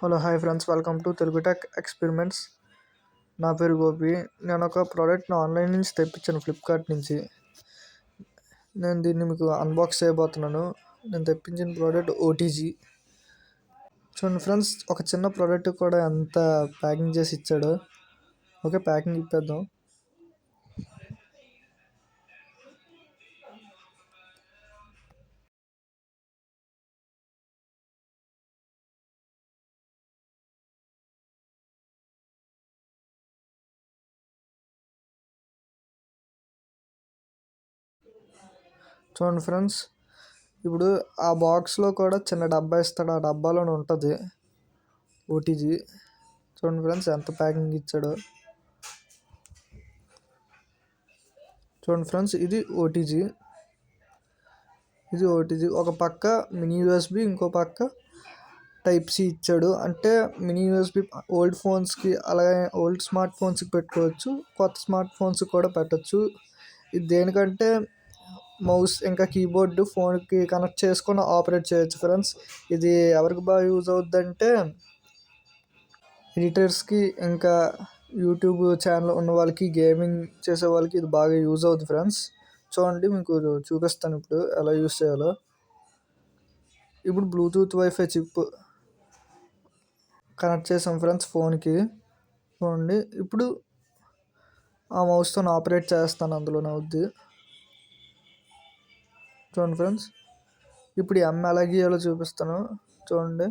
Hello hi friends, welcome to Telugu tech experiments. నా పేరు గోపి. నేను ఒక ప్రోడక్ట్ని ఆన్లైన్ నుంచి తెప్పించాను, ఫ్లిప్కార్ట్ నుంచి. నేను దీన్ని మీకు అన్బాక్స్ చేయబోతున్నాను. నేను తెప్పించిన ప్రోడక్ట్ ఓటీజీ. చూడండి ఫ్రెండ్స్, ఒక చిన్న ప్రోడక్ట్ కూడా ఎంత ప్యాకింగ్ చేసి ఇచ్చాడో. ఓకే, ప్యాకింగ్ ఇప్పేద్దాం. చూడండి ఫ్రెండ్స్, ఇప్పుడు ఆ బాక్స్లో కూడా చిన్న డబ్బా ఇస్తాడు. ఆ డబ్బాలోనే ఉంటుంది ఓటీజీ. చూడండి ఫ్రెండ్స్, ఎంత ప్యాకింగ్ ఇచ్చాడో. చూడండి ఫ్రెండ్స్, ఇది ఓటీజీ. ఒక పక్క మినీ యూఎస్బి, ఇంకో పక్క టైప్ సి ఇచ్చాడు. అంటే మినీ యూఎస్బి ఓల్డ్ ఫోన్స్కి, అలాగే ఓల్డ్ స్మార్ట్ ఫోన్స్కి పెట్టుకోవచ్చు, కొత్త స్మార్ట్ ఫోన్స్కి కూడా పెట్టచ్చు. ఇది దేనికంటే మౌస్ ఇంకా కీబోర్డు ఫోన్కి కనెక్ట్ చేసుకొని ఆపరేట్ చేయొచ్చు ఫ్రెండ్స్. ఇది ఎవరికి బాగా యూజ్ అవుద్దంటే ఎడిటర్స్కి, ఇంకా యూట్యూబ్ ఛానల్ ఉన్న వాళ్ళకి, గేమింగ్ చేసే వాళ్ళకి ఇది బాగా యూజ్ అవుతుంది ఫ్రెండ్స్. చూడండి, మీకు చూపిస్తాను ఇప్పుడు ఎలా యూజ్ చేయాలో. ఇప్పుడు బ్లూటూత్ వైఫై చిప్ కనెక్ట్ చేసాం ఫ్రెండ్స్ ఫోన్కి. చూడండి, ఇప్పుడు ఆ మౌస్తో ఆపరేట్ చేస్తాను, అందులో అవుద్ది. చూడండి ఫ్రెండ్స్, ఇప్పుడు ఎలా గీయాలో చూపిస్తాను. చూడండి,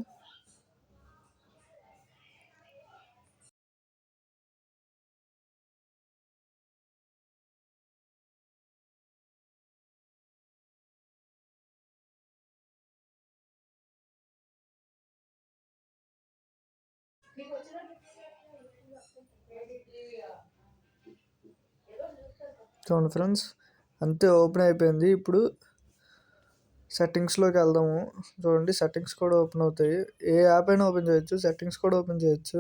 చూడండి ఫ్రెండ్స్, అంతే, ఓపెన్ అయిపోయింది. ఇప్పుడు సెట్టింగ్స్లోకి వెళ్దాము. చూడండి, సెట్టింగ్స్ కూడా ఓపెన్ అవుతాయి. ఏ యాప్ అయినా ఓపెన్ చేయొచ్చు, సెట్టింగ్స్ కూడా ఓపెన్ చేయొచ్చు.